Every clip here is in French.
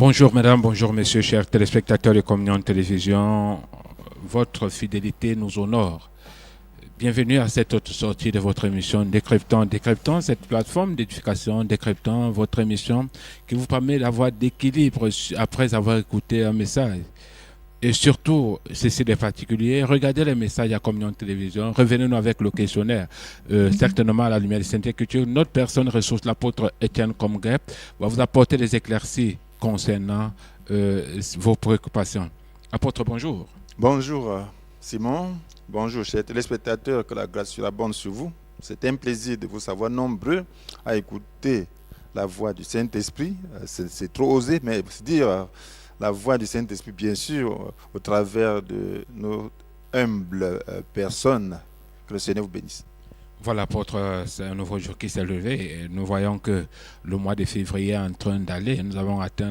Bonjour mesdames, bonjour messieurs, chers téléspectateurs de Communion Télévision. Votre fidélité nous honore. Bienvenue à cette autre sortie de votre émission Décryptant. Décryptant, cette plateforme d'édification, décryptant votre émission qui vous permet d'avoir d'équilibre après avoir écouté un message. Et surtout, ceci des particuliers, regardez les messages à Communion Télévision, revenez-nous avec le questionnaire. Certainement, à la lumière de Sainte Écriture, notre personne ressource, l'apôtre Étienne Comguet, va vous apporter des éclaircies concernant vos préoccupations. Apôtre, bonjour. Bonjour Simon, bonjour chers téléspectateurs, que la grâce surabonde sur vous. C'est un plaisir de vous savoir nombreux à écouter la voix du Saint-Esprit. C'est trop osé, mais c'est dire la voix du Saint-Esprit, bien sûr, au travers de nos humbles personnes. Que le Seigneur vous bénisse. Voilà, apôtre, c'est un nouveau jour qui s'est levé. Et nous voyons que le mois de février est en train d'aller. Nous avons atteint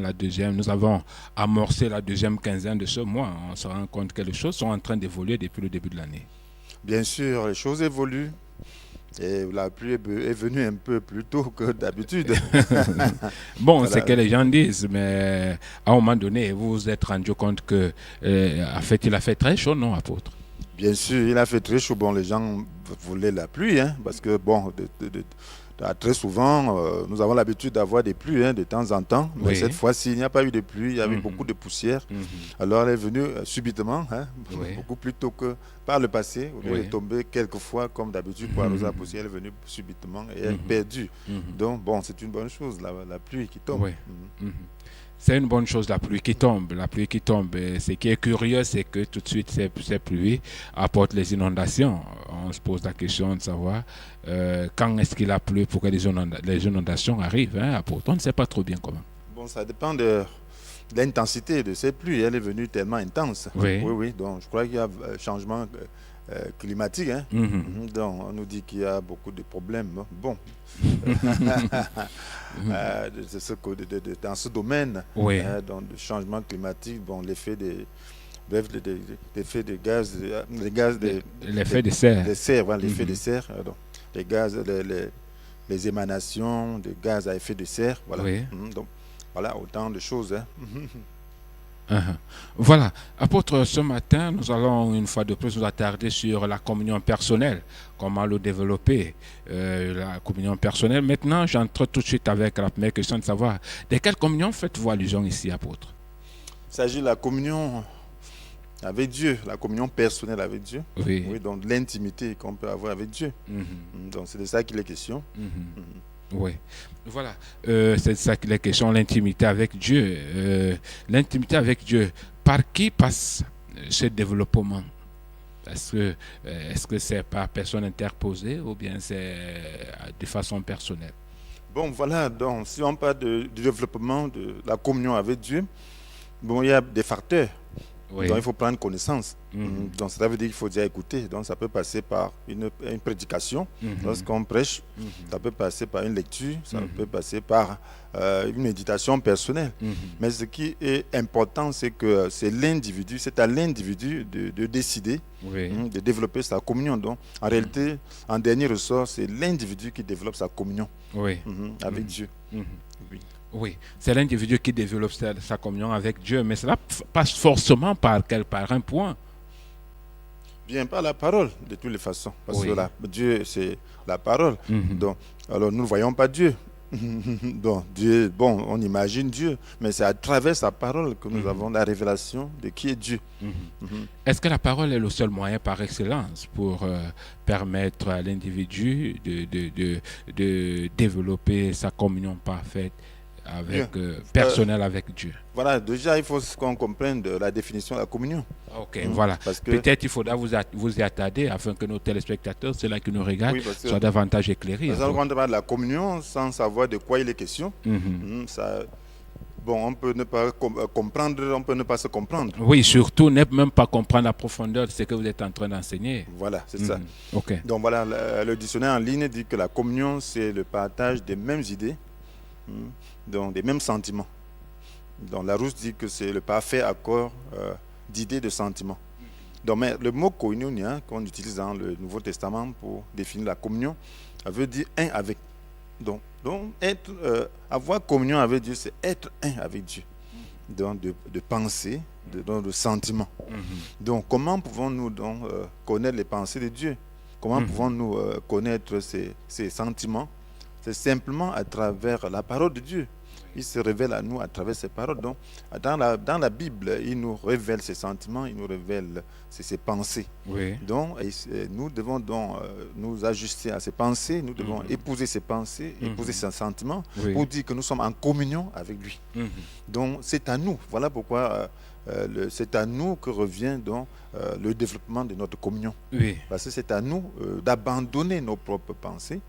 nous avons amorcé la deuxième quinzaine de ce mois. On se rend compte que les choses sont en train d'évoluer depuis le début de l'année. Bien sûr, les choses évoluent. Et la pluie est venue un peu plus tôt que d'habitude. Bon, voilà. C'est ce que les gens disent, mais à un moment donné, vous vous êtes rendu compte que, en fait, il a fait très chaud, non, apôtre? Bien sûr, il a fait très chaud. Bon, les gens voulaient la pluie, parce que, bon, très souvent, nous avons l'habitude d'avoir des pluies de temps en temps. Mais cette fois-ci, il n'y a pas eu de pluie, il y avait beaucoup de poussière. Alors, elle est venue subitement, beaucoup plus tôt que par le passé. Elle est tombée quelques fois, comme d'habitude, pour arroser la poussière. Elle est venue subitement et elle est perdue. Donc, bon, c'est une bonne chose, la pluie qui tombe. C'est une bonne chose, la pluie qui tombe. La pluie qui tombe. Et ce qui est curieux, c'est que tout de suite, ces pluies apportent les inondations. On se pose la question de savoir quand est-ce qu'il a plu pour que les inondations arrivent. Apôtre, on ne sait pas trop bien comment. Bon, ça dépend de l'intensité de ces pluies. Elle est venue tellement intense. Oui. Donc, je crois qu'il y a un changement climatique. Donc, on nous dit qu'il y a beaucoup de problèmes. Bon. Dans ce domaine, donc, le changement climatique, bon, l'effet des gaz, l'effet de serre. L'effet de serre, donc, les gaz, les émanations de gaz à effet de serre. Voilà. Donc, voilà, autant de choses. Voilà, apôtre, ce matin, nous allons une fois de plus nous attarder sur la communion personnelle, comment le développer, la communion personnelle. Maintenant, j'entre tout de suite avec la première question de savoir, de quelle communion faites-vous allusion ici, apôtre? Il s'agit de la communion avec Dieu, la communion personnelle avec Dieu. Oui, donc l'intimité qu'on peut avoir avec Dieu. Donc c'est de ça qu'il est question. Oui, voilà, c'est ça qu'il est question, l'intimité avec Dieu. L'intimité avec Dieu, par qui passe ce développement? Est-ce que c'est par personne interposée ou bien c'est de façon personnelle? Bon, voilà, donc si on parle du développement de la communion avec Dieu, bon, il y a des facteurs. Donc il faut prendre connaissance. Donc ça veut dire qu'il faut déjà écouter. Donc ça peut passer par une prédication lorsqu'on prêche. Ça peut passer par une lecture. Ça peut passer par une méditation personnelle. Mais ce qui est important, c'est que c'est à l'individu de décider de développer sa communion. Donc en réalité, en dernier ressort, c'est l'individu qui développe sa communion avec Dieu. Oui, c'est l'individu qui développe sa communion avec Dieu, mais cela passe forcément par un point. Bien, par la parole, de toutes les façons. Parce que Dieu, c'est la parole. Donc, alors, nous ne voyons pas Dieu. Donc, Dieu, bon, on imagine Dieu, mais c'est à travers sa parole que nous avons la révélation de qui est Dieu. Est-ce que la parole est le seul moyen par excellence pour permettre à l'individu de développer sa communion parfaite personnel avec Dieu? Voilà, déjà il faut qu'on comprenne la définition de la communion. Ok, voilà. Peut-être il faudra vous y attarder afin que nos téléspectateurs, ceux-là qui nous regardent, soient davantage éclairés. Parce qu'on parle de la communion sans savoir de quoi il est question. Bon, on peut ne pas comprendre, on peut ne pas se comprendre. Oui, surtout ne même pas comprendre la profondeur de ce que vous êtes en train d'enseigner. Voilà, c'est ça. Ok. Donc voilà, le dictionnaire en ligne dit que la communion, c'est le partage des mêmes idées, donc des mêmes sentiments. Donc Larousse dit que c'est le parfait accord d'idées, de sentiments. Donc mais le mot koinonia qu'on utilise dans le Nouveau Testament pour définir la communion veut dire un avec. Donc avoir communion avec Dieu, c'est être un avec Dieu. donc de pensée, de sentiment. Donc, comment pouvons-nous donc connaître les pensées de Dieu? Comment pouvons-nous connaître ces sentiments? C'est simplement à travers la parole de Dieu. Il se révèle à nous à travers ses paroles. Donc, dans la Bible, il nous révèle ses sentiments, il nous révèle ses pensées. Oui. Donc, nous devons donc nous ajuster à ses pensées, nous devons épouser ses pensées, épouser ses sentiments, pour dire que nous sommes en communion avec lui. Donc, c'est à nous. Voilà pourquoi c'est à nous que revient donc le développement de notre communion. Oui. Parce que c'est à nous d'abandonner nos propres pensées,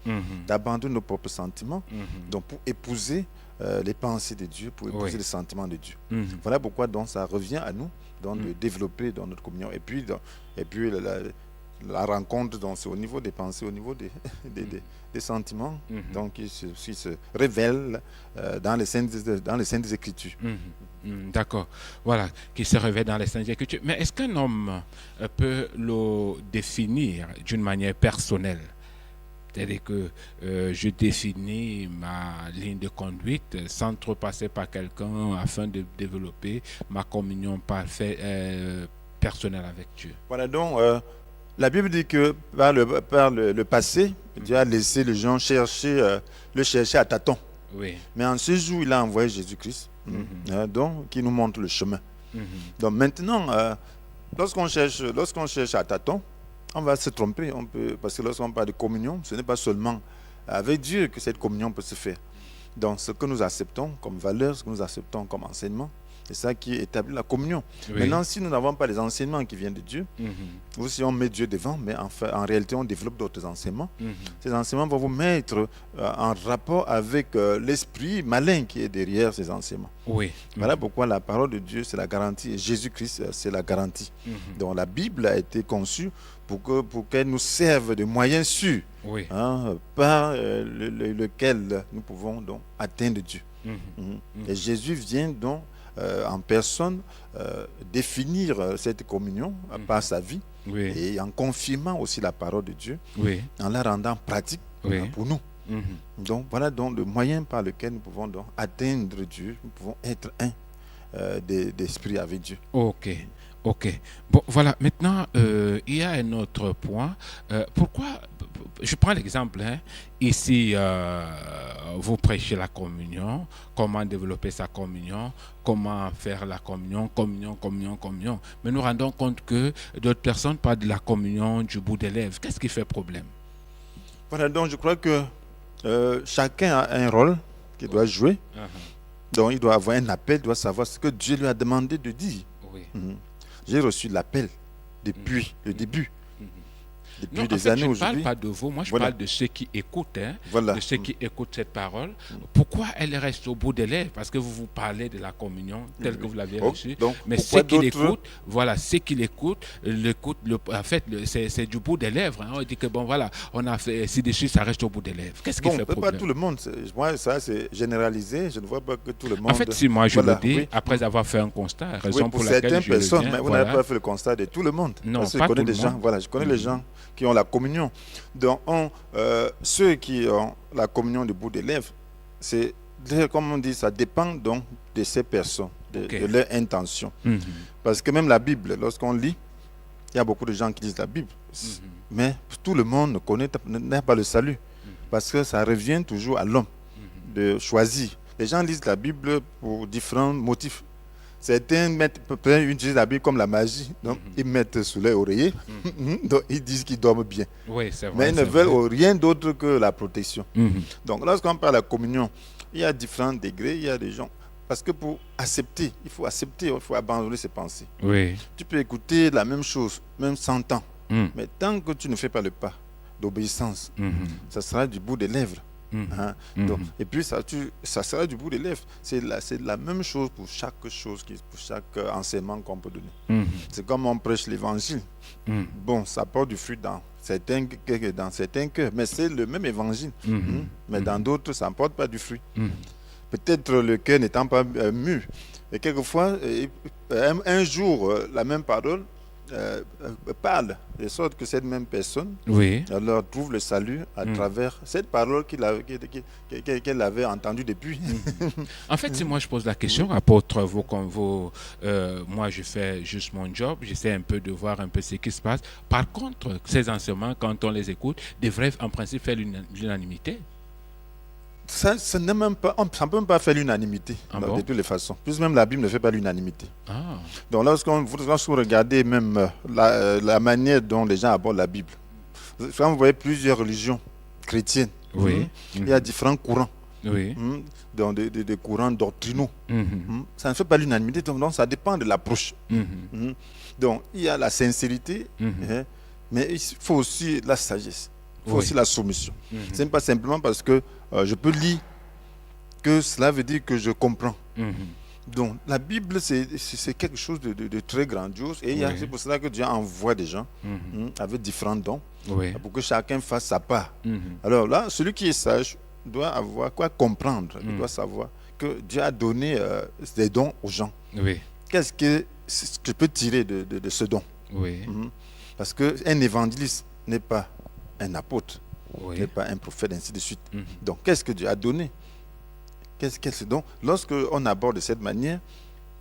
d'abandonner nos propres sentiments, donc pour épouser les pensées de Dieu, pour épouser les sentiments de Dieu. Voilà pourquoi donc ça revient à nous donc, de développer dans notre communion. Et puis la rencontre, c'est au niveau des pensées, au niveau des sentiments, donc qui se révèlent dans les Saintes Écritures. D'accord. Voilà, qui se révèle dans les Saintes Écritures. Mais est-ce qu'un homme peut le définir d'une manière personnelle? C'est-à-dire que je définis ma ligne de conduite sans trop passer par quelqu'un afin de développer ma communion personnelle avec Dieu. Voilà, donc la Bible dit que par le passé, Dieu a laissé les gens le chercher à tâtons. Oui. Mais en ce jour, il a envoyé Jésus-Christ, donc, qui nous montre le chemin. Donc maintenant, lorsqu'on cherche à tâtons, on va se tromper, parce que lorsqu'on parle de communion, ce n'est pas seulement avec Dieu que cette communion peut se faire. Donc ce que nous acceptons comme valeur, ce que nous acceptons comme enseignement, c'est ça qui établit la communion. Oui. Maintenant, si nous n'avons pas les enseignements qui viennent de Dieu, ou si on met Dieu devant, mais en réalité on développe d'autres enseignements, ces enseignements vont vous mettre en rapport avec l'esprit malin qui est derrière ces enseignements. Oui. Voilà pourquoi la parole de Dieu, c'est la garantie, et Jésus-Christ, c'est la garantie. Donc la Bible a été conçue pour qu'elle nous serve de moyen sûr, par lequel nous pouvons donc atteindre Dieu. Et Jésus vient donc en personne définir cette communion par sa vie, et en confirmant aussi la parole de Dieu, en la rendant pratique pour nous. Donc voilà donc le moyen par lequel nous pouvons donc atteindre Dieu, nous pouvons être un d'esprit avec Dieu. Ok. Bon, voilà. Maintenant, il y a un autre point. Pourquoi, je prends l'exemple, ici, vous prêchez la communion, comment développer sa communion, comment faire la communion. Mais nous rendons compte que d'autres personnes parlent de la communion du bout des lèvres. Qu'est-ce qui fait problème? Voilà, donc je crois que chacun a un rôle qu'il doit jouer. Donc il doit avoir un appel, il doit savoir ce que Dieu lui a demandé de dire. J'ai reçu l'appel depuis le début. Depuis des années aujourd'hui. Je ne parle pas de vous, moi je parle de ceux qui écoutent, de ceux qui écoutent cette parole. Pourquoi elle reste au bout des lèvres? Parce que vous parlez de la communion telle que vous l'avez reçue. Mais ceux qui l'écoutent, en fait, c'est du bout des lèvres. On dit que bon voilà, on a fait ci dessus, ça reste au bout des lèvres. Qu'est-ce qui fait problème? Pas tout le monde. Moi, ça c'est généralisé. Je ne vois pas que tout le monde. En fait, si moi je le dis, après avoir fait un constat, raison pour laquelle certaines personnes, mais vous n'avez pas fait le constat de tout le monde. Non, parce que pas je connais tout des gens. Voilà, je connais les gens qui ont la communion. Donc, ceux qui ont la communion du bout des lèvres, c'est, comme on dit, ça dépend donc de ces personnes, de leur intention. Parce que même la Bible, lorsqu'on lit, il y a beaucoup de gens qui lisent la Bible, mais tout le monde n'a pas le salut, parce que ça revient toujours à l'homme de choisir. Les gens lisent la Bible pour différents motifs. Certains utilisent la Bible comme la magie, donc ils mettent sous leur oreiller, donc ils disent qu'ils dorment bien. Oui, c'est vrai, mais ils ne veulent rien d'autre que la protection. Donc lorsqu'on parle de la communion, il y a différents degrés, il y a des gens. Parce que pour accepter, il faut abandonner ses pensées. Oui. Tu peux écouter la même chose, même 100 ans, mais tant que tu ne fais pas le pas d'obéissance, ça sera du bout des lèvres. Donc, et puis ça sera du bout des lèvres. C'est la même chose pour chaque chose, pour chaque enseignement qu'on peut donner. C'est comme on prêche l'évangile. Bon, ça porte du fruit dans certains cœurs, mais c'est le même évangile. Mais dans d'autres, ça ne porte pas du fruit. Peut-être le cœur n'étant pas mûr. Et quelquefois, un jour, la même parole parle, de sorte que cette même personne alors trouve le salut à travers cette parole qu'elle avait entendue depuis. En fait, si moi je pose la question, apôtre, moi je fais juste mon job, j'essaie un peu de voir un peu ce qui se passe. Par contre, ces enseignements, quand on les écoute, devraient en principe faire l'unanimité. Ça ne peut même pas faire l'unanimité de toutes les façons. Plus même la Bible ne fait pas l'unanimité. Donc lorsque vous regardez même la manière dont les gens abordent la Bible, quand vous voyez plusieurs religions chrétiennes, il y a différents courants. Dans des courants doctrinaux. Ça ne fait pas l'unanimité, donc ça dépend de l'approche. Donc il y a la sincérité, mais il faut aussi la sagesse. Il faut aussi la soumission. Ce n'est pas simplement parce que je peux lire que cela veut dire que je comprends. Donc la Bible, c'est quelque chose de très grandiose. Et c'est pour cela que Dieu envoie des gens avec différents dons pour que chacun fasse sa part. Alors là, celui qui est sage doit avoir quoi comprendre. Il doit savoir que Dieu a donné des dons aux gens. Qu'est-ce que je peux tirer de ce don? Parce qu'un évangéliste n'est pas un apôtre, n'est pas un prophète, ainsi de suite. Donc, qu'est-ce que Dieu a donné? Qu'est-ce que c'est donc? Lorsqu'on aborde de cette manière,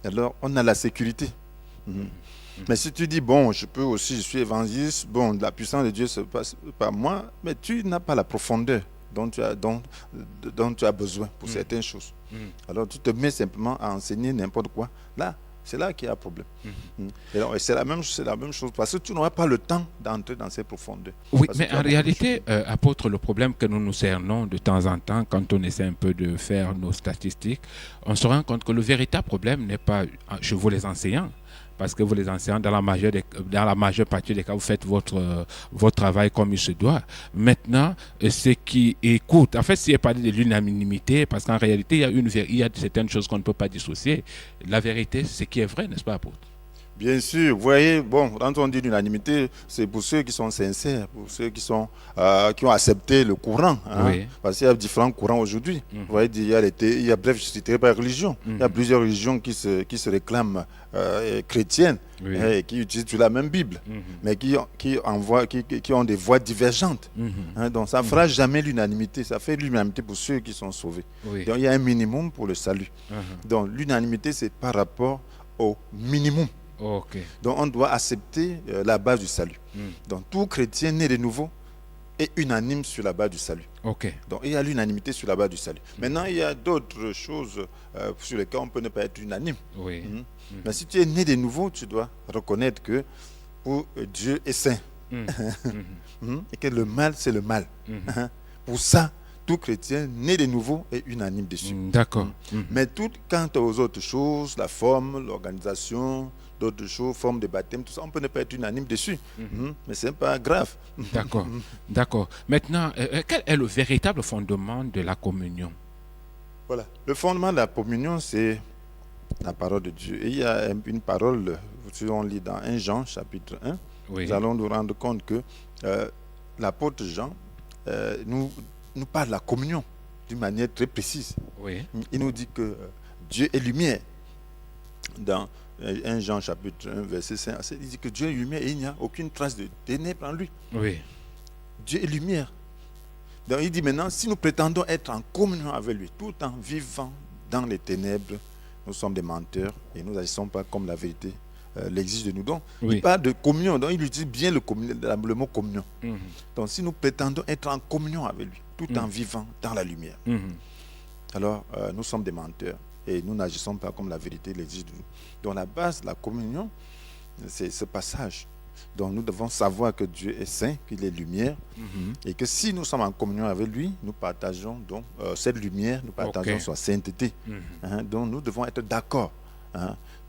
alors on a la sécurité. Mais si tu dis, bon, je suis évangéliste, bon, la puissance de Dieu se passe par moi, mais tu n'as pas la profondeur dont tu as besoin pour certaines choses. Alors, tu te mets simplement à enseigner n'importe quoi. Là, c'est là qu'il y a un problème. Et c'est la même chose, parce que tu n'auras pas le temps d'entrer dans ces profondeurs. Oui, mais en réalité, apôtre, le problème que nous nous cernons de temps en temps, quand on essaie un peu de faire nos statistiques, on se rend compte que le véritable problème n'est pas chez vous les enseignants, parce que vous les enseignants, dans la majeure partie des cas, vous faites votre travail comme il se doit. Maintenant, ceux qui écoutent, en fait, s'il est parlé de l'unanimité, parce qu'en réalité, il y a certaines choses qu'on ne peut pas dissocier. La vérité, c'est ce qui est vrai, n'est-ce pas, apôtre? Bien sûr, vous voyez, bon, quand on dit l'unanimité, c'est pour ceux qui sont sincères, pour ceux qui ont accepté le courant. Parce qu'il y a différents courants aujourd'hui. Vous voyez, bref, je ne citerai pas la religion. Il y a plusieurs religions qui se réclament chrétiennes et qui utilisent la même Bible, mais qui ont des voix divergentes. Donc ça ne fera jamais l'unanimité. Ça fait l'unanimité pour ceux qui sont sauvés. Donc il y a un minimum pour le salut. Donc l'unanimité, c'est par rapport au minimum. Donc on doit accepter la base du salut. Donc tout chrétien né de nouveau est unanime sur la base du salut. Donc il y a l'unanimité sur la base du salut. Maintenant il y a d'autres choses sur lesquelles on peut ne pas être unanime. Mais si tu es né de nouveau, tu dois reconnaître que pour Dieu est saint. Et que le mal, c'est le mal. Pour ça, tout chrétien né de nouveau est unanime dessus. D'accord. Mais tout quant aux autres choses, la forme, l'organisation, d'autres choses, forme de baptême, tout ça, on peut ne pas être unanime dessus. Mais ce n'est pas grave. D'accord. Maintenant, quel est le véritable fondement de la communion? Voilà. Le fondement de la communion, c'est la parole de Dieu. Et il y a une parole, si on lit dans 1 Jean, chapitre 1, nous allons nous rendre compte que l'apôtre Jean nous parle de la communion d'une manière très précise. Il nous dit que Dieu est lumière. Dans 1 Jean chapitre 1, verset 5, il dit que Dieu est lumière et il n'y a aucune trace de ténèbres en lui. Dieu est lumière. Donc il dit maintenant, si nous prétendons être en communion avec lui, tout en vivant dans les ténèbres, nous sommes des menteurs et nous n'agissons pas comme la vérité l'exige de nous. Donc il parle de communion, donc il utilise bien le mot communion. Donc si nous prétendons être en communion avec lui, tout en vivant dans la lumière, alors nous sommes des menteurs et nous n'agissons pas comme la vérité l'exige de nous. Donc la base de la communion, c'est ce passage. Donc nous devons savoir que Dieu est saint, qu'il est lumière, et que si nous sommes en communion avec lui, nous partageons donc cette lumière, nous partageons sa sainteté. Donc nous devons être d'accord.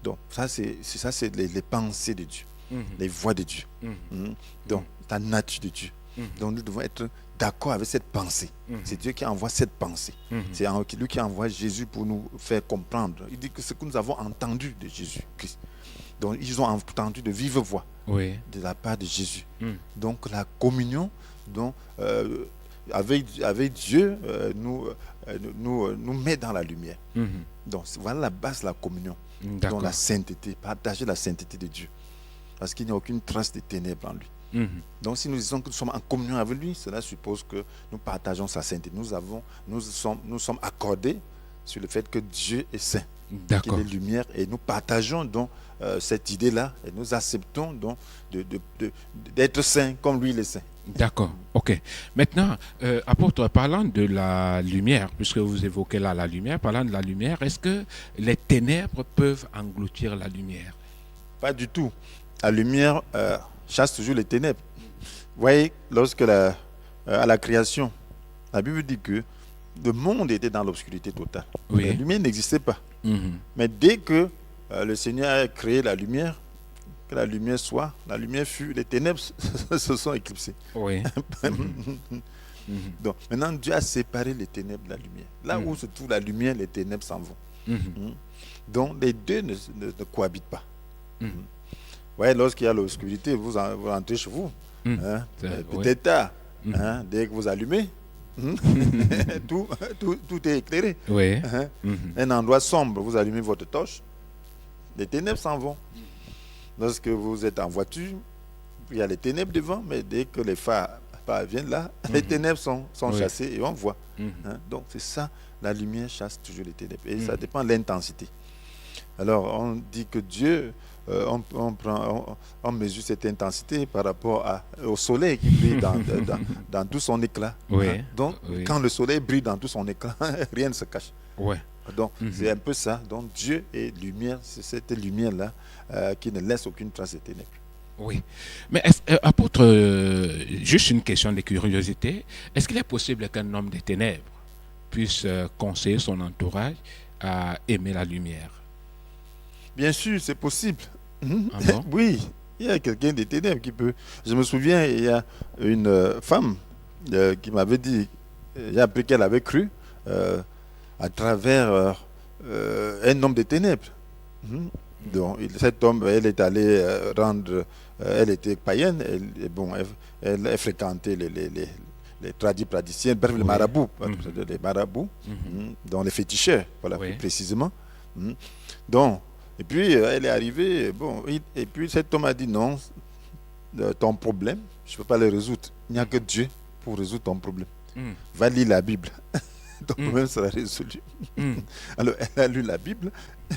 Donc ça c'est les pensées de Dieu, les voix de Dieu. Donc la nature de Dieu. Donc nous devons être d'accord avec cette pensée. C'est Dieu qui envoie cette pensée. C'est lui qui envoie Jésus pour nous faire comprendre. Il dit que ce que nous avons entendu de Jésus-Christ. Donc ils ont entendu de vive voix de la part de Jésus. Donc la communion avec Dieu nous met dans la lumière. Donc voilà la base de la communion. Donc la sainteté, partager la sainteté de Dieu. parce qu'il n'y a aucune trace de ténèbres en lui. Donc si nous disons que nous sommes en communion avec lui, cela suppose que nous partageons sa sainteté. Nous sommes accordés sur le fait que Dieu est saint, qu'il est lumière, et nous partageons donc cette idée-là, et nous acceptons donc d'être saints comme lui il est saint. D'accord, ok. Maintenant, apôtre, parlant de la lumière, puisque vous évoquez là la lumière, parlant de la lumière, est-ce que les ténèbres peuvent engloutir la lumière? Pas du tout. La lumière chasse toujours les ténèbres. Vous voyez, lorsque à la création, la Bible dit que le monde était dans l'obscurité totale. Oui. La lumière n'existait pas. Mais dès que le Seigneur a créé la lumière, que la lumière soit, la lumière fut, les ténèbres se sont éclipsées. Oui. Donc, maintenant, Dieu a séparé les ténèbres de la lumière. Là où se trouve la lumière, les ténèbres s'en vont. Donc, les deux ne cohabitent pas. Vous voyez, lorsqu'il y a l'obscurité, vous rentrez chez vous. Peut-être tard. Dès que vous allumez, tout est éclairé. Oui. Un endroit sombre, vous allumez votre torche, les ténèbres s'en vont. Lorsque vous êtes en voiture, il y a les ténèbres devant, mais dès que les phares viennent là, les ténèbres sont chassées et on voit. Donc c'est ça, la lumière chasse toujours les ténèbres. Et ça dépend de l'intensité. Alors on dit que Dieu, on mesure cette intensité par rapport au soleil qui brille dans tout son éclat. Donc quand le soleil brille dans tout son éclat, rien ne se cache. Donc c'est un peu ça. Donc Dieu est lumière, c'est cette lumière-là qui ne laisse aucune trace de ténèbres. Oui. Mais apôtre, juste une question de curiosité. Est-ce qu'il est possible qu'un homme des ténèbres puisse conseiller son entourage à aimer la lumière? Bien sûr, c'est possible. Ah bon? Oui, il y a quelqu'un des ténèbres qui peut. Je me souviens, il y a une femme qui m'avait dit, j'ai appris qu'elle avait cru à travers un homme des ténèbres. Donc, cet homme, elle est allée rendre, elle était païenne, elle fréquentait les praticiens, bref, les marabouts, les marabouts, dont les féticheurs, voilà, plus précisément. Donc, et puis elle est arrivée, et puis cet homme a dit non, ton problème, je ne peux pas le résoudre. Il n'y a que Dieu pour résoudre ton problème. Va lire la Bible. Ton problème sera résolu. Alors elle a lu la Bible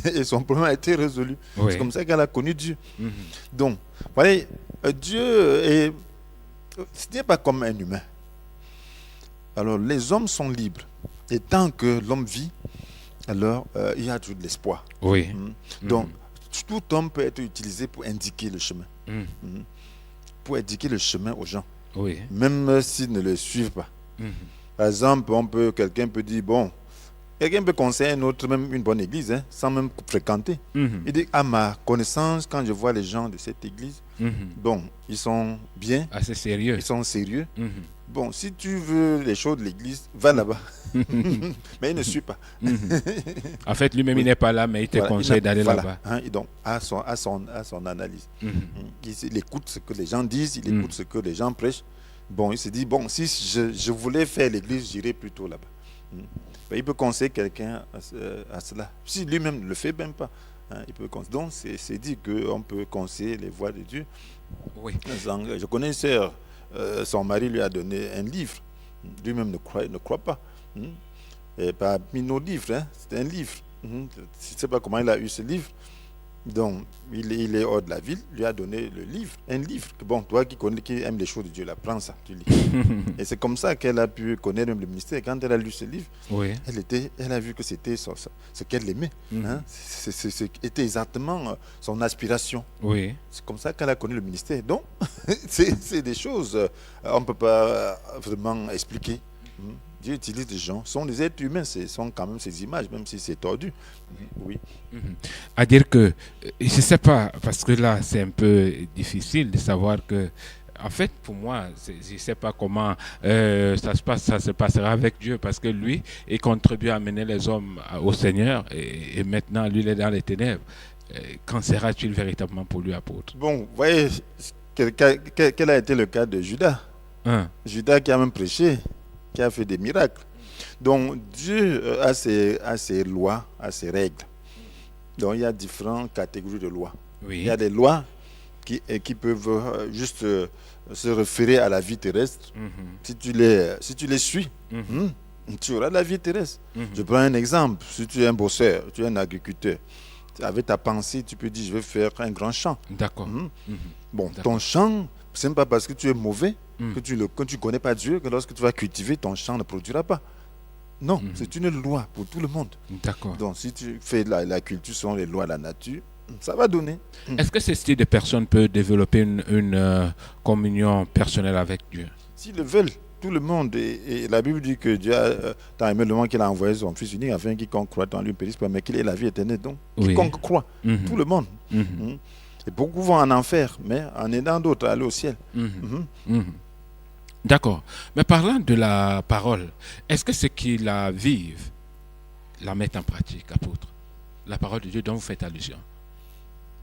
et son problème a été résolu. C'est comme ça qu'elle a connu Dieu. Donc, voyez, Dieu ce n'est pas comme un humain. Alors les hommes sont libres. Et tant que l'homme vit, alors il y a toujours de l'espoir. Donc, tout homme peut être utilisé pour indiquer le chemin. Pour indiquer le chemin aux gens. Même s'ils ne le suivent pas. Par exemple, quelqu'un peut dire, quelqu'un peut conseiller un autre, même une bonne église, sans même fréquenter. Il dit, à ma connaissance, quand je vois les gens de cette église, ils sont bien. Assez sérieux. Ils sont sérieux. Si tu veux les choses de l'église, va là-bas. Mais il ne suit pas. En fait, lui-même, il n'est pas là, mais il te conseille d'aller là-bas. Et donc, à son analyse. Il écoute ce que les gens disent, il écoute ce que les gens prêchent. Il se dit, si je voulais faire l'église, j'irais plutôt là-bas. Il peut conseiller quelqu'un à cela. Si lui-même ne le fait même pas, il peut conseiller. Donc, c'est dit qu'on peut conseiller les voies de Dieu. Je connais une sœur, son mari lui a donné un livre. Lui-même ne croit pas. Et parmi nos livres, c'est un livre. Je ne sais pas comment il a eu ce livre. Donc, il est hors de la ville, lui a donné le livre, un livre. Toi qui aimes les choses de Dieu, là, prends ça, tu lis. Et c'est comme ça qu'elle a pu connaître même le ministère. Quand elle a lu ce livre, elle a vu que c'était ce qu'elle aimait. C'était exactement son aspiration. C'est comme ça qu'elle a connu le ministère. Donc, c'est des choses on ne peut pas vraiment expliquer. Dieu utilise des gens, sont des êtres humains, ce sont quand même ces images, même si c'est tordu. À dire que, je ne sais pas, parce que là, c'est un peu difficile de savoir que, en fait, pour moi, je ne sais pas comment ça se passera avec Dieu, parce que lui, il contribue à amener les hommes au Seigneur, et maintenant, lui, il est dans les ténèbres. Qu'en sera-t-il véritablement pour lui, apôtre? Vous voyez, quel a été le cas de Judas? Judas qui a même prêché, qui a fait des miracles. Donc Dieu a ses lois, a ses règles. Donc il y a différentes catégories de lois. Il y a des lois qui peuvent juste se référer à la vie terrestre. Si tu les suis, tu auras la vie terrestre. Je prends un exemple. Si tu es un bosseur, tu es un agriculteur, avec ta pensée, tu peux dire, je vais faire un grand champ. D'accord. Bon, ton champ, ce n'est pas parce que tu es mauvais, que tu ne connais pas Dieu, que lorsque tu vas cultiver, ton champ ne produira pas. Non, c'est une loi pour tout le monde. D'accord. Donc, si tu fais la culture selon les lois de la nature, ça va donner. Est-ce que ce style de personne peut développer une communion personnelle avec Dieu? S'ils le veulent, tout le monde. Et la Bible dit que Dieu a tant aimé le monde qu'il a envoyé son Fils unique afin qu'il quiconque croit en lui ne périsse pas, mais qu'il ait la vie éternelle. Donc, quiconque croit, tout le monde. Et beaucoup vont en enfer, mais en aidant d'autres à aller au ciel. D'accord. Mais parlant de la parole, est-ce que ceux qui la vivent la mettent en pratique, apôtre? La parole de Dieu dont vous faites allusion.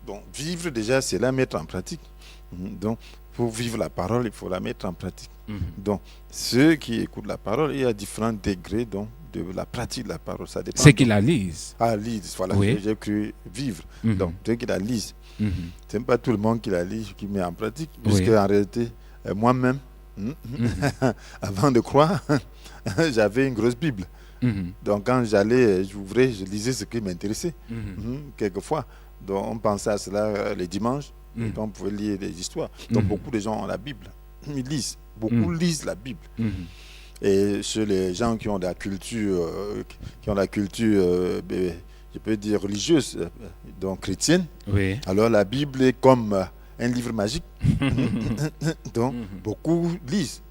Donc, vivre déjà, c'est la mettre en pratique. Donc, pour vivre la parole, il faut la mettre en pratique. Donc, ceux qui écoutent la parole, il y a différents degrés donc, de la pratique de la parole. Ça dépend. Ceux qui la lisent. Ah, lisent, voilà. Oui. J'ai cru vivre. Donc, ceux qui la lisent. Ce n'est pas tout le monde qui la lit, qui met en pratique. Puisque, en réalité, moi-même, avant de croire, j'avais une grosse Bible. Donc, quand j'allais, j'ouvrais, je lisais ce qui m'intéressait. Quelquefois. Donc, on pensait à cela les dimanches. Et on pouvait lire des histoires. Donc, beaucoup de gens ont la Bible. Ils lisent. Beaucoup lisent la Bible. Et chez les gens qui ont la culture, je peux dire religieuse, donc chrétienne, alors la Bible est comme un livre magique. Donc, beaucoup lisent.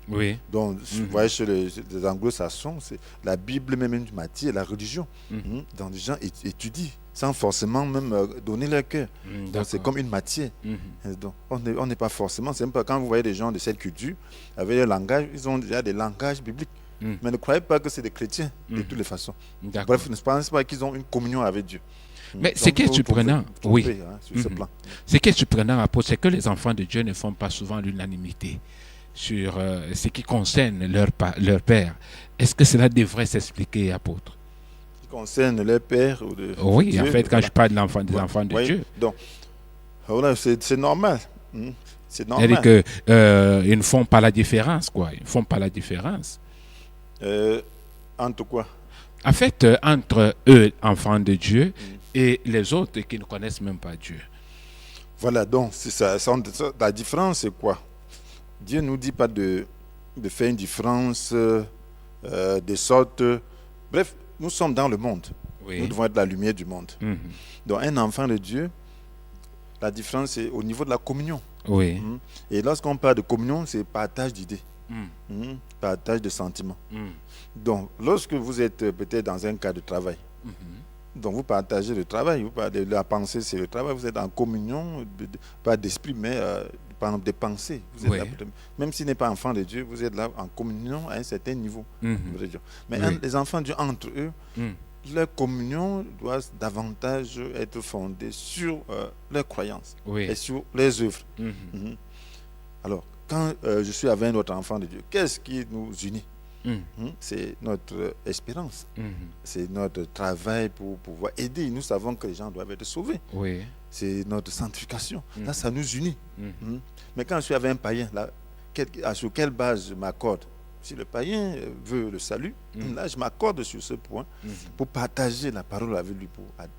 Donc, vous voyez, chez les anglo-saxons, c'est la Bible, même une matière, la religion. Donc, les gens étudient sans forcément même donner leur cœur. Donc, c'est comme une matière. Donc, on n'est pas forcément, c'est même pas quand vous voyez des gens de cette culture, avec leur langage, ils ont déjà des langages bibliques. Mais ne croyez pas que c'est des chrétiens de toutes les façons. Bref, ne pensez pas qu'ils ont une communion avec Dieu. Mais ce qui est surprenant, sur ce plan. Ce qui est surprenant, apôtre, c'est que les enfants de Dieu ne font pas souvent l'unanimité sur ce qui concerne leur père. Est-ce que cela devrait s'expliquer, apôtre? Ce qui concerne leur père ou de Oui, Dieu, en fait, quand je parle des enfants de Dieu. Donc, voilà, c'est normal. C'est normal. C'est-à-dire qu'ils ne font pas la différence, quoi. Ils ne font pas la différence. Entre quoi? En fait, entre eux, enfants de Dieu, et les autres qui ne connaissent même pas Dieu. Voilà, donc c'est ça. La différence, c'est quoi? Dieu ne nous dit pas de faire une différence de sorte... Bref, nous sommes dans le monde. Nous devons être la lumière du monde. Donc un enfant de Dieu, la différence, c'est au niveau de la communion. Et lorsqu'on parle de communion, c'est partage d'idées. Partage de sentiments. Donc, lorsque vous êtes peut-être dans un cas de travail, donc vous partagez le travail, vous parlez de la pensée, c'est le travail, vous êtes en communion, pas d'esprit, mais par exemple des pensées. Vous êtes là, même s'il n'est pas enfant de Dieu, vous êtes là en communion à un certain niveau. Mais les enfants de Dieu, entre eux, leur communion doit davantage être fondée sur leurs croyances et sur les œuvres. Alors, quand je suis avec un autre enfant de Dieu, qu'est-ce qui nous unit? C'est notre espérance. C'est notre travail pour pouvoir aider. Nous savons que les gens doivent être sauvés. C'est notre sanctification. Là, ça nous unit. Mais quand je suis avec un païen, là, sur quelle base je m'accorde? Si le païen veut le salut, là, je m'accorde sur ce point pour partager la parole avec lui,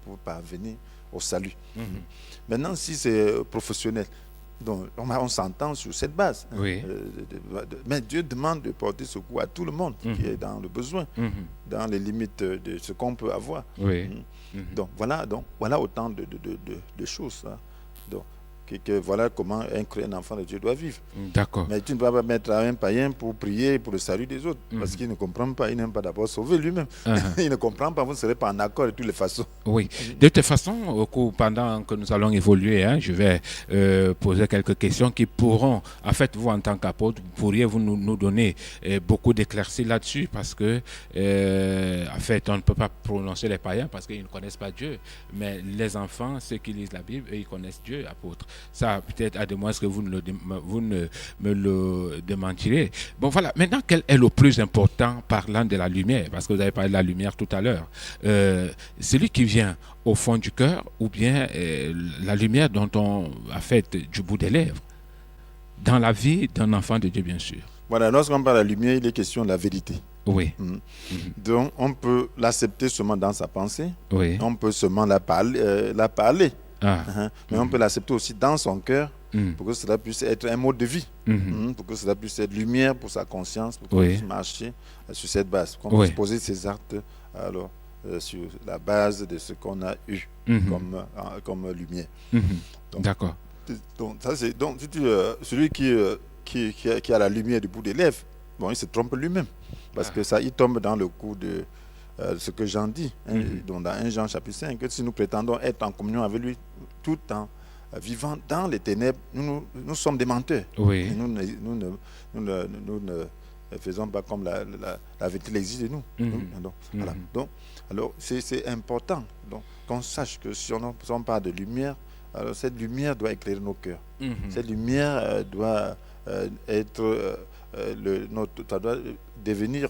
pour parvenir au salut. Maintenant, si c'est professionnel, donc, on s'entend sur cette base. Mais Dieu demande de porter secours à tout le monde qui est dans le besoin, dans les limites de ce qu'on peut avoir. Donc, voilà autant de choses. Hein. Donc, voilà comment un enfant de Dieu doit vivre. D'accord. Mais tu ne vas pas mettre un païen pour prier pour le salut des autres, parce qu'il ne comprend pas, il n'aime pas d'abord sauver lui-même. Il ne comprend pas, vous ne serez pas en accord de toutes les façons. Oui. De toute façon, pendant que nous allons évoluer, je vais poser quelques questions qui pourront, en fait, vous en tant qu'apôtre, pourriez-vous nous donner beaucoup d'éclaircies là-dessus, parce que, en fait, on ne peut pas prononcer les païens parce qu'ils ne connaissent pas Dieu. Mais les enfants, ceux qui lisent la Bible, eux, ils connaissent Dieu, apôtre. Ça, peut-être, à moins que vous ne me le démentirez. Bon, voilà. Maintenant, quel est le plus important parlant de la lumière? Parce que vous avez parlé de la lumière tout à l'heure. Celui qui vient au fond du cœur ou bien la lumière dont on a fait du bout des lèvres dans la vie d'un enfant de Dieu, bien sûr. Voilà, lorsqu'on parle de la lumière, il est question de la vérité. Oui. Donc, on peut l'accepter seulement dans sa pensée. Oui. On peut seulement la parler. Mais on peut l'accepter aussi dans son cœur pour que cela puisse être un mode de vie. Pour que cela puisse être lumière pour sa conscience, pour qu'on puisse marcher sur cette base. Qu'on puisse poser ses actes sur la base de ce qu'on a eu comme lumière. D'accord. Donc, celui qui a la lumière du bout des lèvres, bon, il se trompe lui-même. Parce que ça, il tombe dans le coup de ce que Jean dit, donc dans 1 Jean chapitre 5, que si nous prétendons être en communion avec lui tout en vivant dans les ténèbres, nous sommes des menteurs. Oui. Et nous ne faisons pas comme la vérité l'exige de nous. Voilà. Donc, alors, c'est important qu'on sache que si on parle de lumière, alors cette lumière doit éclairer nos cœurs. Cette lumière doit être ça doit devenir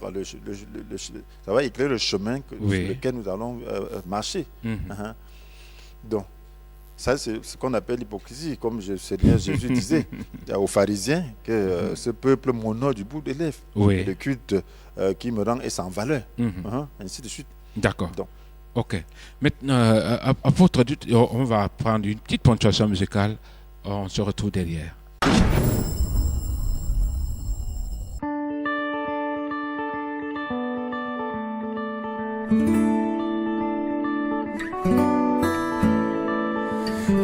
ça va éclairer le chemin sur lequel nous allons marcher. Donc, ça c'est ce qu'on appelle l'hypocrisie, comme le Seigneur Jésus disait aux pharisiens que ce peuple m'honore du bout des lèvres, le culte qui me rend est sans valeur, ainsi de suite. D'accord. Donc, ok. Maintenant, à votre dit, on va prendre une petite ponctuation musicale. On se retrouve derrière.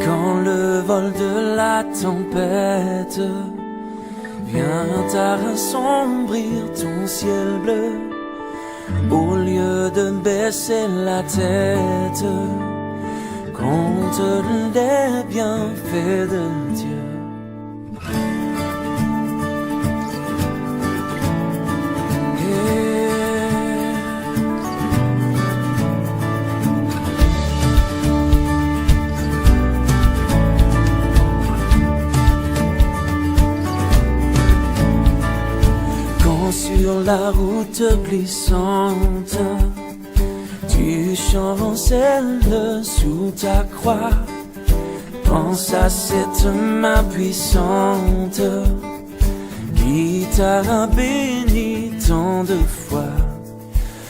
Quand le vol de la tempête vient assombrir ton ciel bleu, au lieu de baisser la tête, compte les bienfaits de Dieu. Sur la route glissante, tu chancelles sous ta croix. Pense à cette main puissante qui t'a béni tant de fois.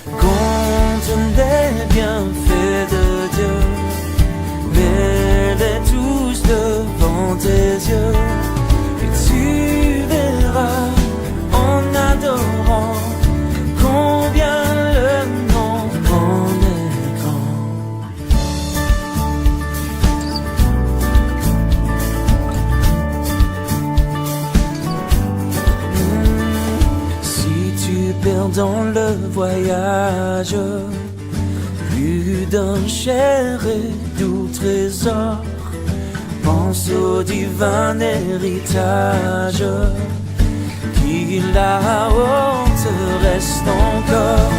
Compte les bienfaits de Dieu, mets-les tous devant tes yeux, et tu verras en adorant combien le nom en est grand. Si tu perds dans le voyage plus d'un cher et doux trésor, pense au divin héritage qui là-haut te reste encore.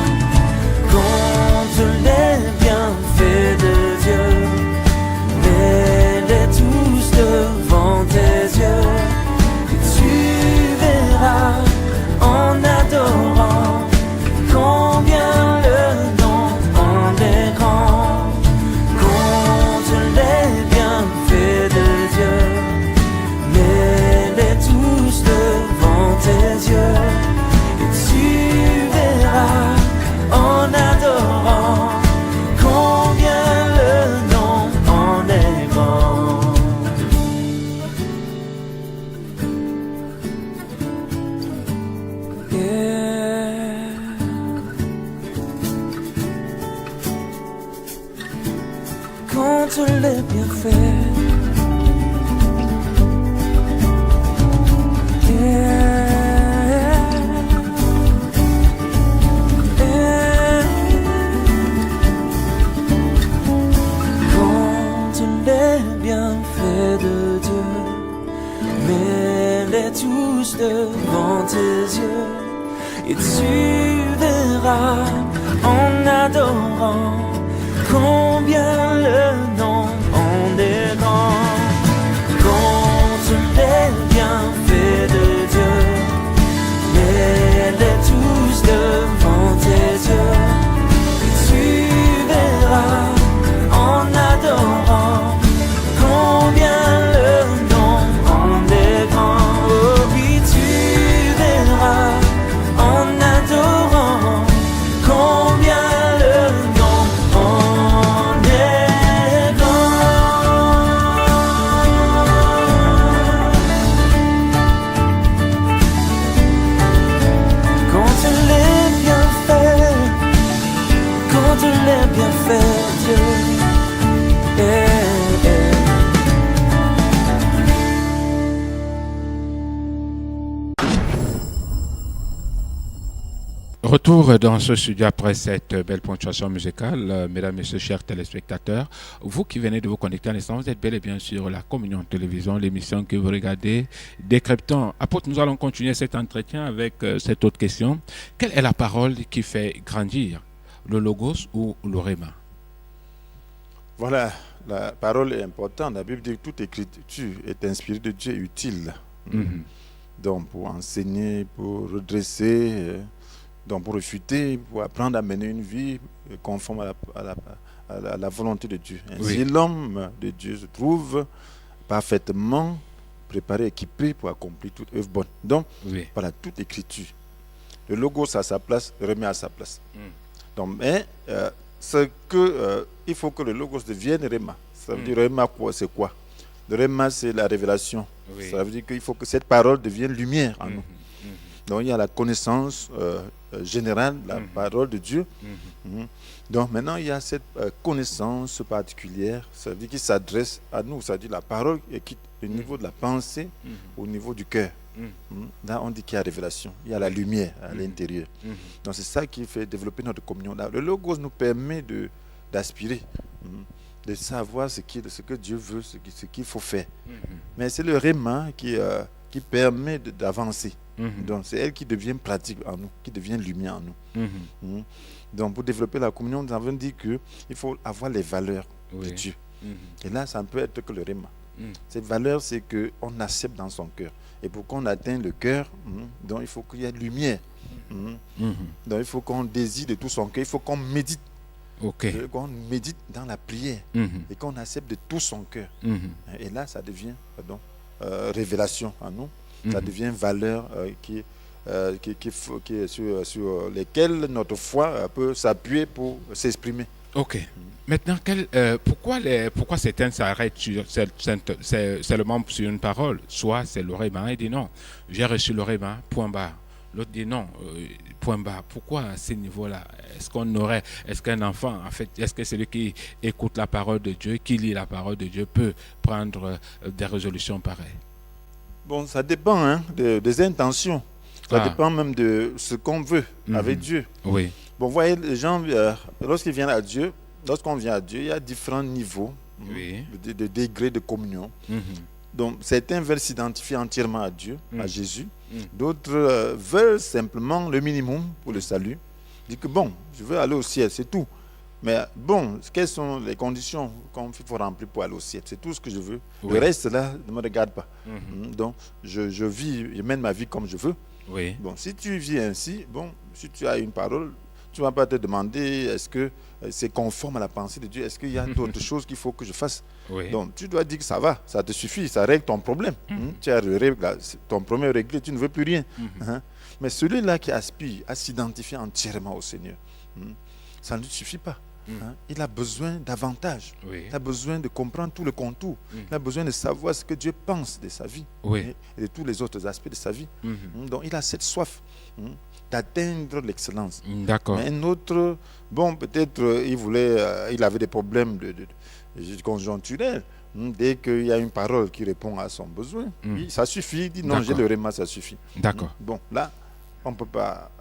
Compte les bienfaits de Dieu, mets-les tous devant tes yeux, et tu verras en adorant combien le nom en est grand. Compte les bienfaits de Dieu, mets-les tous devant tes yeux, et tu verras en adorant combien le nom en est grand. Yeah. Compte les bienfaits. Tous devant tes yeux, et tu verras en adorant combien le nom en est grand. Retour dans ce studio après cette belle ponctuation musicale. Mesdames, Messieurs, chers téléspectateurs, vous qui venez de vous connecter à l'instant, vous êtes bel et bien sur la Communion Télévision, l'émission que vous regardez, Décryptant. Apôtre, nous allons continuer cet entretien avec cette autre question. Quelle est la parole qui fait grandir, le logos ou le réma? Voilà, la parole est importante. La Bible dit que toute écriture est inspirée de Dieu et utile. Donc, pour enseigner, pour redresser... Donc, pour refuter, pour apprendre à mener une vie conforme à la volonté de Dieu. Ainsi, l'homme de Dieu se trouve parfaitement préparé, équipé pour accomplir toute œuvre bonne. Donc, voilà, toute écriture. Le logos à sa place, le remet à sa place. Donc, mais il faut que le logos devienne réma. Ça veut dire réma, c'est quoi? Le réma, c'est la révélation. Ça veut dire qu'il faut que cette parole devienne lumière en nous. Donc, il y a la connaissance générale, la parole de Dieu. Donc, maintenant, il y a cette connaissance particulière, ça veut dire qu'il s'adresse à nous. Ça veut dire la parole qui quitte le niveau de la pensée au niveau du cœur. Là, on dit qu'il y a révélation, il y a la lumière à l'intérieur. Donc, c'est ça qui fait développer notre communion. Là, le logos nous permet d'aspirer, de savoir ce que Dieu veut, ce qu'il faut faire. Mais c'est le réma qui permet d'avancer. Donc, c'est elle qui devient pratique en nous, qui devient lumière en nous. Donc, pour développer la communion, nous avons dit qu'il faut avoir les valeurs de Dieu. Et là, ça ne peut être que le réma. Cette valeur, c'est qu'on accepte dans son cœur. Et pour qu'on atteigne le cœur, donc il faut qu'il y ait lumière. Donc, il faut qu'on désire de tout son cœur, il faut qu'on médite. Qu'on médite dans la prière et qu'on accepte de tout son cœur. Et là, ça devient révélation en nous. Ça devient valeur qui est sur lesquelles notre foi peut s'appuyer pour s'exprimer. Maintenant, pourquoi certains s'arrêtent seulement sur une parole? Soit c'est le réma, il dit non, j'ai reçu le réma, point barre. L'autre dit non, point barre. Pourquoi à ce niveau-là? Est-ce qu'un enfant, en fait, est-ce que celui qui écoute la parole de Dieu, qui lit la parole de Dieu, peut prendre des résolutions pareilles? Bon, ça dépend des intentions. Ça dépend même de ce qu'on veut avec Dieu. Bon, vous voyez, les gens, lorsqu'on vient à Dieu, il y a différents niveaux de degrés de communion. Donc, certains veulent s'identifier entièrement à Dieu, à Jésus. D'autres veulent simplement le minimum pour le salut. Ils disent que bon, je veux aller au ciel, c'est tout. Mais bon, quelles sont les conditions qu'il faut remplir pour aller au ciel? C'est tout ce que je veux. Le reste, là, ne me regarde pas. Donc, je mène ma vie comme je veux. Bon, si tu vis ainsi, bon, si tu as une parole, tu ne vas pas te demander est-ce que c'est conforme à la pensée de Dieu? Est-ce qu'il y a d'autres choses qu'il faut que je fasse? Donc, tu dois dire que ça va, ça te suffit, ça règle ton problème. Tu as ton problème réglé, tu ne veux plus rien. Mais celui-là qui aspire à s'identifier entièrement au Seigneur, ça ne suffit pas. Il a besoin davantage. Il a besoin de comprendre tout le contour. Il a besoin de savoir ce que Dieu pense de sa vie et de tous les autres aspects de sa vie. Donc, il a cette soif d'atteindre l'excellence. Mais un autre, bon, peut-être il avait des problèmes conjoncturels. Dès qu'il y a une parole qui répond à son besoin, ça suffit. Il dit non, j'ai le réma, ça suffit. Bon, là, on ne peut pas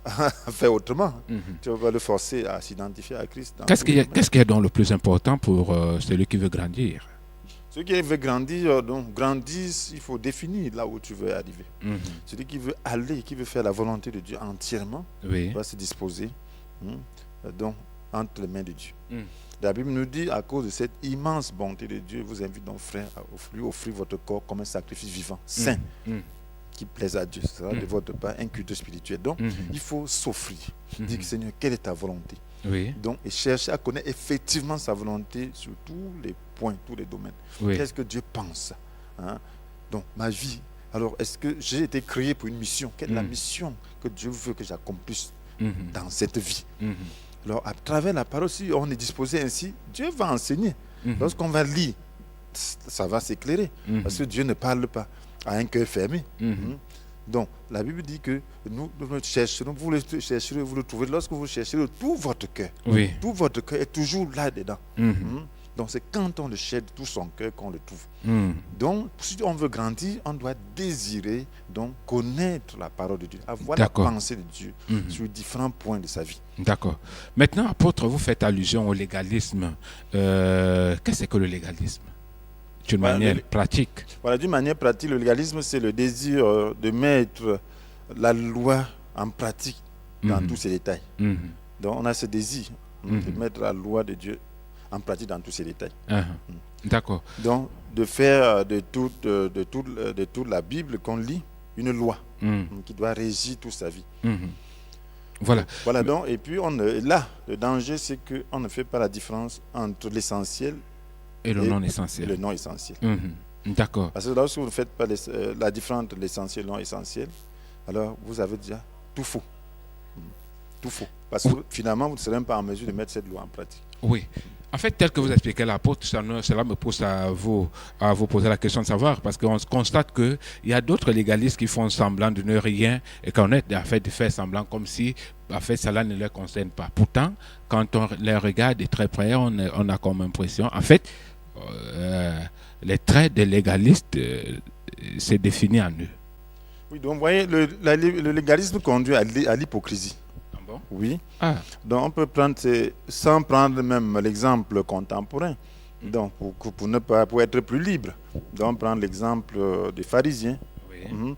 faire autrement. Tu ne vas pas le forcer à s'identifier à Christ. Qu'est-ce qui est donc le plus important pour celui qui veut grandir? Celui qui veut grandir, il faut définir là où tu veux arriver. Celui qui veut aller, qui veut faire la volonté de Dieu entièrement, doit se disposer donc, entre les mains de Dieu. La Bible nous dit, à cause de cette immense bonté de Dieu, vous invite donc, frère, à offrir votre corps comme un sacrifice vivant, saint, qui plaise à Dieu. Ce sera de votre part un culte spirituel. Donc, il faut s'offrir. Dire, Seigneur, quelle est ta volonté? Donc, et chercher à connaître effectivement sa volonté sur tous les points, tous les domaines. Qu'est-ce que Dieu pense? Donc, ma vie. Alors, est-ce que j'ai été créé pour une mission? Quelle est la mission que Dieu veut que j'accomplisse dans cette vie? Alors, à travers la parole, si on est disposé ainsi, Dieu va enseigner. Lorsqu'on va lire, ça va s'éclairer. Parce que Dieu ne parle pas à un cœur fermé. Donc, la Bible dit que nous le chercherons, vous le chercherez, vous le trouverez lorsque vous chercherez tout votre cœur. Tout votre cœur est toujours là-dedans. Donc c'est quand on le cherche de tout son cœur qu'on le trouve. Mm. Donc si on veut grandir, on doit désirer donc connaître la parole de Dieu, avoir la D'accord. pensée de Dieu sur différents points de sa vie. D'accord. Maintenant, apôtre, vous faites allusion au légalisme. Qu'est-ce que le légalisme? D'une manière pratique. Voilà, d'une manière pratique, le légalisme, c'est le désir de mettre la loi en pratique dans tous ses détails. Donc on a ce désir de mettre la loi de Dieu en pratique dans tous ses détails. D'accord. Donc de faire de toute la Bible qu'on lit une loi qui doit régir toute sa vie. Voilà. Voilà donc, et puis là, le danger, c'est qu'on ne fait pas la différence entre l'essentiel et le non essentiel. Le non essentiel. D'accord. Parce que lorsque vous ne faites pas la différence entre l'essentiel et le non essentiel, alors vous avez déjà tout faux. Tout faux. Parce que finalement, vous ne serez même pas en mesure de mettre cette loi en pratique. Oui. En fait, tel que vous expliquez l'apôtre, cela me pousse à vous poser la question de savoir, parce qu'on constate qu'il y a d'autres légalistes qui font semblant de ne rien et qu'on est en fait de faire semblant comme si en fait cela ne les concerne pas. Pourtant, quand on les regarde de très près, on a comme impression, en fait, les traits des légalistes se définissent en eux. Oui, donc vous voyez, le légalisme conduit à l'hypocrisie. Oui. Donc on peut prendre, sans prendre même l'exemple contemporain, donc pour être plus libre. Donc on prend l'exemple des pharisiens. Oui.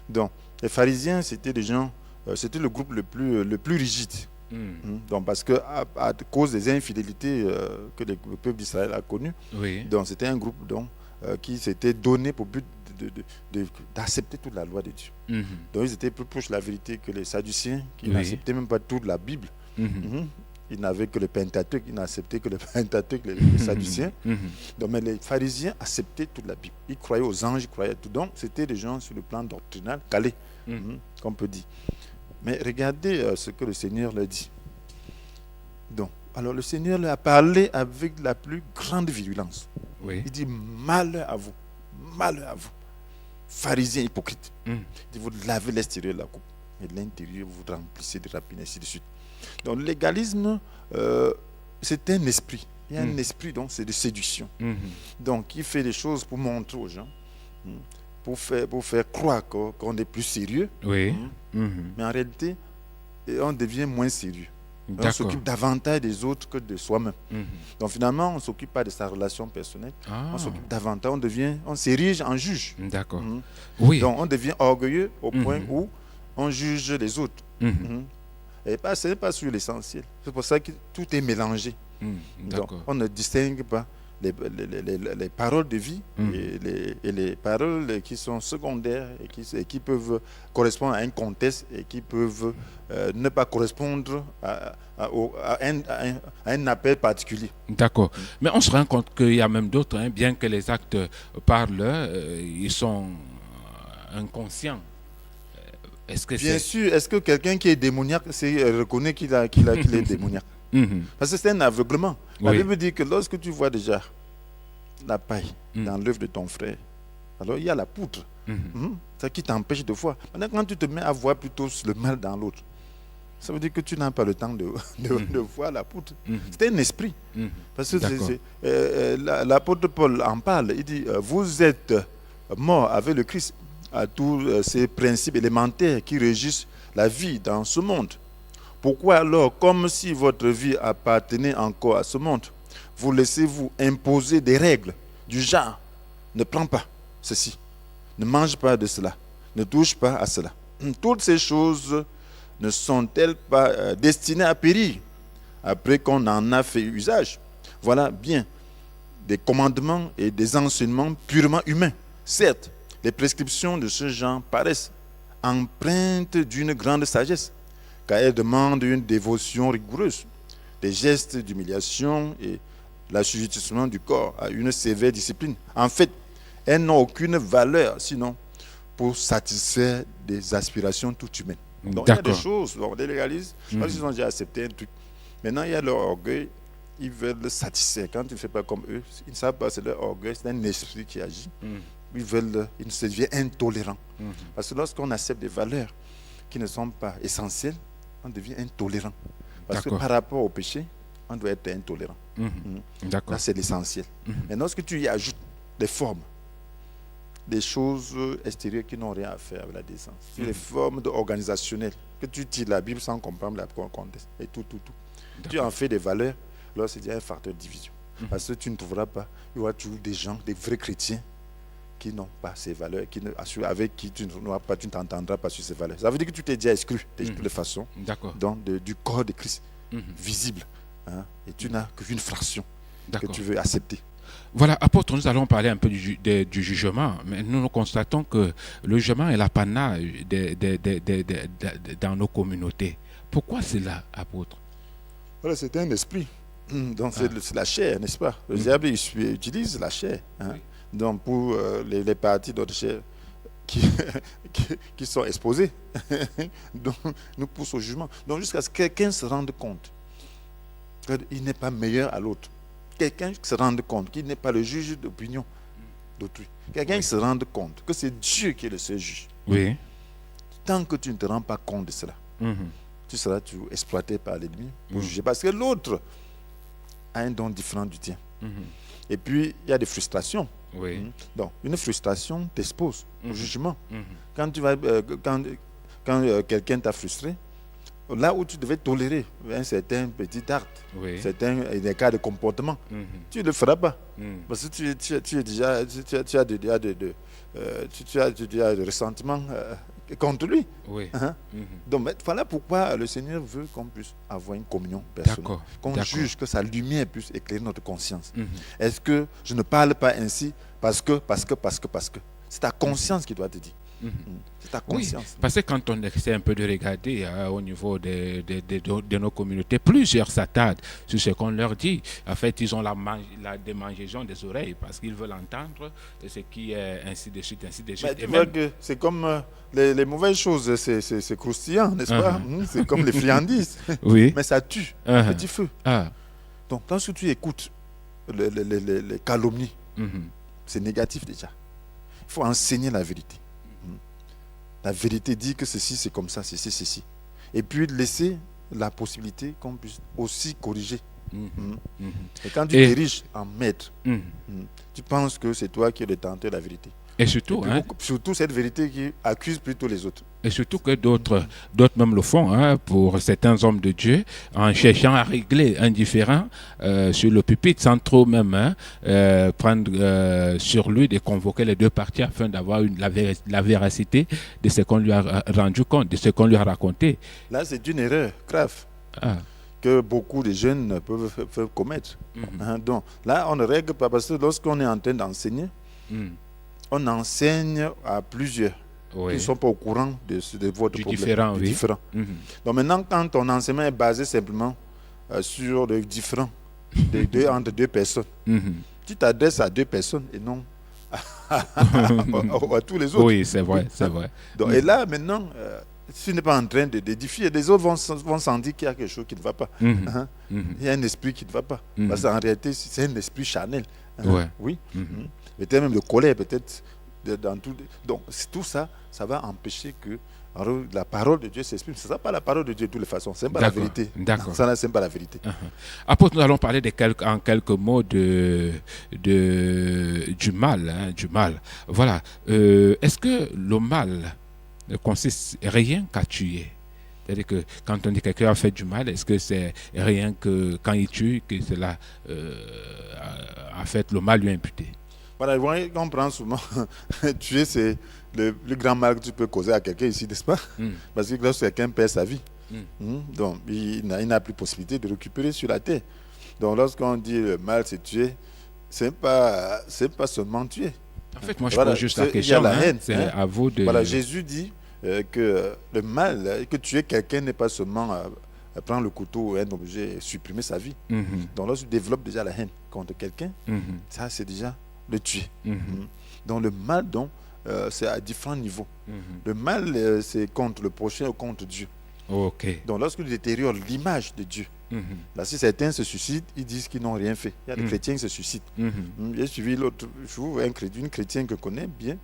Donc les pharisiens, c'était des gens, c'était le groupe le plus rigide. Donc parce que à cause des infidélités que le peuple d'Israël a connues, donc c'était un groupe qui s'était donné pour but d'accepter toute la loi de Dieu. Donc ils étaient plus proches de la vérité que les Sadducéens, qui n'acceptaient même pas toute la Bible. Ils n'avaient que le Pentateuque, ils n'acceptaient que le Pentateuque, les Sadducéens. Donc, mais les pharisiens acceptaient toute la Bible. Ils croyaient aux anges, ils croyaient à tout. Donc c'était des gens sur le plan doctrinal calés, qu'on peut dire. Mais regardez ce que le Seigneur leur dit. Donc, alors le Seigneur leur a parlé avec la plus grande virulence. Il dit: malheur à vous, malheur à vous, pharisiens hypocrites. Il dit: vous lavez l'extérieur de la coupe, et l'intérieur vous remplissez de rapines, ainsi de suite. Donc le légalisme, c'est un esprit. Il y a un esprit, donc c'est de séduction. Donc il fait des choses pour montrer aux gens, pour faire croire qu'on est plus sérieux. Mais en réalité, on devient moins sérieux. On s'occupe davantage des autres que de soi-même. Donc finalement, on ne s'occupe pas de sa relation personnelle. On s'occupe davantage, on s'érige en juge. D'accord. Donc on devient orgueilleux au point où on juge les autres. Et ce n'est pas sur l'essentiel. C'est pour ça que tout est mélangé. Donc on ne distingue pas les paroles de vie et les paroles qui sont secondaires et qui peuvent correspondre à un contexte et qui peuvent ne pas correspondre à un appel particulier. D'accord. Mais on se rend compte qu'il y a même d'autres, bien que les actes parlent, ils sont inconscients. Bien sûr, est-ce que quelqu'un qui est démoniaque reconnaît qu'il est démoniaque? Parce que c'est un aveuglement. La Bible dit que lorsque tu vois déjà la paille dans l'œuvre de ton frère, alors il y a la poutre. Ça qui t'empêche de voir. Maintenant, quand tu te mets à voir plutôt le mal dans l'autre, ça veut dire que tu n'as pas le temps de voir la poutre. C'est un esprit. Parce que l'apôtre Paul en parle. Il dit: vous êtes morts avec le Christ à tous ces principes élémentaires qui régissent la vie dans ce monde. Pourquoi alors, comme si votre vie appartenait encore à ce monde, vous laissez-vous imposer des règles du genre: ne prends pas ceci, ne mange pas de cela, ne touche pas à cela? Toutes ces choses ne sont-elles pas destinées à périr après qu'on en a fait usage? Voilà bien des commandements et des enseignements purement humains. Certes, les prescriptions de ce genre paraissent empreintes d'une grande sagesse, car elles demandent une dévotion rigoureuse, des gestes d'humiliation et l'assujettissement du corps à une sévère discipline. En fait, elles n'ont aucune valeur sinon pour satisfaire des aspirations toutes humaines. Donc il y a des choses, les légalistes, parce qu'ils ont déjà accepté un truc. Maintenant, il y a leur orgueil, ils veulent le satisfaire. Quand tu ne fais pas comme eux, ils ne savent pas, c'est leur orgueil, c'est un esprit qui agit. Ils se deviennent intolérants. Parce que lorsqu'on accepte des valeurs qui ne sont pas essentielles, on devient intolérant. Parce que par rapport au péché, on doit être intolérant. D'accord. Ça, c'est l'essentiel. Mais lorsque tu y ajoutes des formes, des choses extérieures qui n'ont rien à faire avec la décence, les formes organisationnelles, que tu tires la Bible sans comprendre la contexte, et tout. Tu en fais des valeurs, là c'est déjà un facteur de division. Parce que tu ne trouveras pas, il y aura toujours des gens, des vrais chrétiens, qui n'ont pas ces valeurs, avec qui tu ne t'entendras pas sur ces valeurs. Ça veut dire que tu t'es déjà exclu de toutes les façons du corps de Christ visible. Hein, et tu n'as qu'une fraction que tu veux accepter. Voilà, apôtre, nous allons parler un peu du jugement, mais nous constatons que le jugement est l'apanage dans nos communautés. Pourquoi cela, apôtre? Voilà, c'est un esprit. Donc c'est la chair, n'est-ce pas? Le diable utilise la chair. Hein. Donc pour les parties de notre chair qui sont exposées, donc nous pousse au jugement. Donc jusqu'à ce que quelqu'un se rende compte qu'il n'est pas meilleur à l'autre. Quelqu'un qui se rende compte qu'il n'est pas le juge d'opinion d'autrui. Quelqu'un qui se rende compte que c'est Dieu qui est le seul juge. Oui. Tant que tu ne te rends pas compte de cela, tu seras toujours exploité par l'ennemi pour juger. Parce que l'autre a un don différent du tien. Et puis, il y a des frustrations. Oui. Donc, une frustration t'expose au jugement. Quand quelqu'un t'a frustré, là où tu devais tolérer un certain petit acte, certains cas de comportement, tu ne le feras pas. Parce que tu as des ressentiments contre lui. Donc voilà pourquoi le Seigneur veut qu'on puisse avoir une communion personnelle. Qu'on juge, que sa lumière puisse éclairer notre conscience. Est-ce que je ne parle pas ainsi parce que c'est ta conscience qui doit te dire. C'est ta conscience. Oui, parce que quand on essaie un peu de regarder au niveau de nos communautés, plusieurs s'attardent sur ce qu'on leur dit. En fait, ils ont la démangeaison des oreilles parce qu'ils veulent entendre ce qui est ainsi de suite, ainsi de suite. Mais tu vois que c'est comme les mauvaises choses, c'est croustillant, n'est-ce pas? C'est comme les friandises. Mais ça tue, petit feu. Donc, lorsque tu écoutes les calomnies, c'est négatif déjà. Il faut enseigner la vérité. La vérité dit que ceci c'est comme ça, ceci. Et puis laisser la possibilité qu'on puisse aussi corriger. Et quand tu diriges en maître, tu penses que c'est toi qui es le détenteur de la vérité. Et surtout, surtout cette vérité qui accuse plutôt les autres. Et surtout que d'autres même le font, pour certains hommes de Dieu, en cherchant à régler un différend sur le pupitre, sans trop même prendre sur lui de convoquer les deux parties afin d'avoir la véracité de ce qu'on lui a rendu compte, de ce qu'on lui a raconté. Là, c'est une erreur grave que beaucoup de jeunes peuvent commettre. Donc là, on ne règle pas parce que lorsqu'on est en train d'enseigner, on enseigne à plusieurs qui ne sont pas au courant de votre problème. Différent. Donc maintenant, quand ton enseignement est basé simplement sur le différent entre deux personnes, tu t'adresses à deux personnes et non à tous les autres. Oui, c'est vrai. Donc, et là, maintenant, tu n'es pas en train d'édifier. Les autres vont sentir qu'il y a quelque chose qui ne va pas. Il y a un esprit qui ne va pas. Parce qu'en réalité, c'est un esprit charnel. Oui. Peut-être même de colère, peut-être dans tout. Donc tout ça, ça va empêcher que la parole de Dieu s'exprime. Ce n'est pas la parole de Dieu de toutes les façons. Ce n'est pas la vérité. D'accord. Ça, ce n'est pas la vérité. Apôtre, nous allons parler en quelques mots du mal. Du mal. Voilà. Est-ce que le mal ne consiste rien qu'à tuer? C'est-à-dire que quand on dit que quelqu'un a fait du mal, est-ce que c'est rien que quand il tue que cela a fait le mal lui imputé? Voilà, vous voyez qu'on prend souvent tuer, c'est le plus grand mal que tu peux causer à quelqu'un ici, n'est-ce pas? Parce que lorsque quelqu'un perd sa vie, donc il n'a plus possibilité de récupérer sur la terre. Donc lorsqu'on dit le mal c'est tuer, c'est pas seulement tuer. En fait, moi je pose juste la question, il y a la haine, c'est à vous de... Voilà, Jésus dit que le mal, que tuer quelqu'un n'est pas seulement prendre le couteau ou un objet et supprimer sa vie. Donc lorsque tu développes déjà la haine contre quelqu'un, ça c'est déjà le tuer. Donc le mal, c'est à différents niveaux. Le mal, c'est contre le prochain ou contre Dieu. Donc lorsque tu détériores l'image de Dieu, là, si certains se suicident, ils disent qu'ils n'ont rien fait. Il y a des chrétiens qui se suicident. J'ai suivi l'autre jour une chrétienne que je connais bien,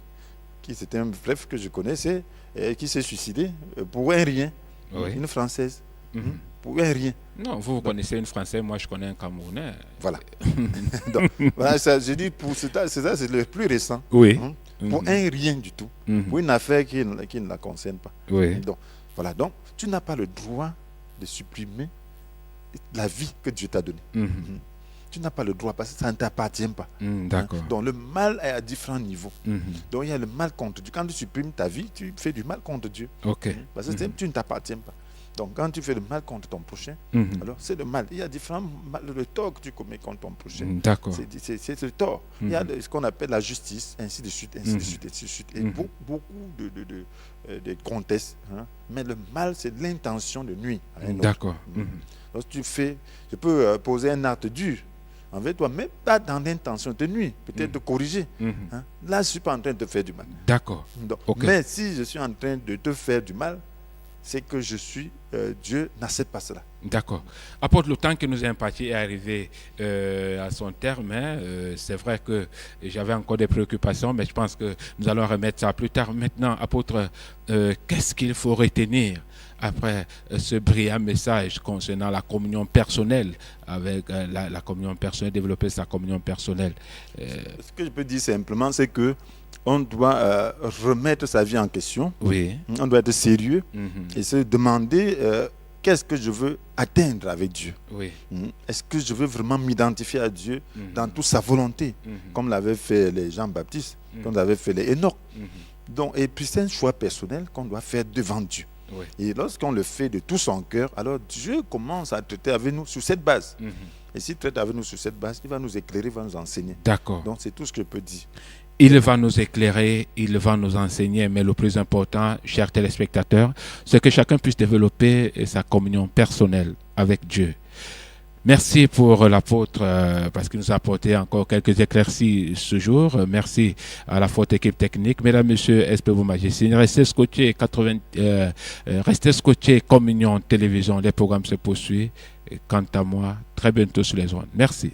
c'était un frère que je connaissais, qui s'est suicidé pour un rien. Une Française. pour un rien. Non, vous connaissez un Français, moi je connais un Camerounais. Voilà. Donc, voilà, ça, je dis, c'est le plus récent. Oui. Pour un rien du tout. Pour une affaire qui ne la concerne pas. Oui. Donc, voilà. Donc, tu n'as pas le droit de supprimer la vie que Dieu t'a donnée. Tu n'as pas le droit parce que ça ne t'appartient pas. D'accord. Donc le mal est à différents niveaux. Donc il y a le mal contre Dieu. Quand tu supprimes ta vie, tu fais du mal contre Dieu. Ok. Parce que tu ne t'appartiens pas. Donc quand tu fais le mal contre ton prochain, alors c'est le mal. Il y a différents mal, le tort que tu commets contre ton prochain. D'accord. C'est le tort. Il y a ce qu'on appelle la justice, ainsi de suite, ainsi de suite, ainsi de suite. Et beaucoup de contestes. Mais le mal, c'est l'intention de nuire à un autre. D'accord. Donc tu fais, je peux poser un acte dur envers toi, mais pas dans l'intention de nuire, peut-être de corriger. Là, je ne suis pas en train de te faire du mal. D'accord. Okay. Mais si je suis en train de te faire du mal, c'est que je suis, Dieu n'accepte pas cela. D'accord. Apôtre, le temps qui nous est imparti est arrivé à son terme. C'est vrai que j'avais encore des préoccupations, mais je pense que nous allons remettre ça plus tard. Maintenant, apôtre, qu'est-ce qu'il faut retenir après ce brillant message concernant la communion personnelle, avec la communion personnelle, développer sa communion personnelle? Ce que je peux dire simplement, c'est que on doit remettre sa vie en question. Oui. On doit être sérieux et se demander qu'est-ce que je veux atteindre avec Dieu. Oui. Est-ce que je veux vraiment m'identifier à Dieu dans toute sa volonté, comme l'avaient fait les Jean-Baptiste, comme l'avaient fait les Enoch. Donc, et puis c'est un choix personnel qu'on doit faire devant Dieu. Oui. Et lorsqu'on le fait de tout son cœur, alors Dieu commence à traiter avec nous sur cette base. Et s'il traite avec nous sur cette base, il va nous éclairer, il va nous enseigner. D'accord. Donc c'est tout ce que je peux dire. Il va nous éclairer, il va nous enseigner, mais le plus important, chers téléspectateurs, c'est que chacun puisse développer sa communion personnelle avec Dieu. Merci pour l'apôtre parce qu'il nous a apporté encore quelques éclaircies ce jour. Merci à la forte équipe technique. Mesdames, Messieurs, espérez-vous majesté. Restez scotchés, restez scotchés Communion Télévision. Les programmes se poursuivent. Et quant à moi, très bientôt sur les ondes. Merci.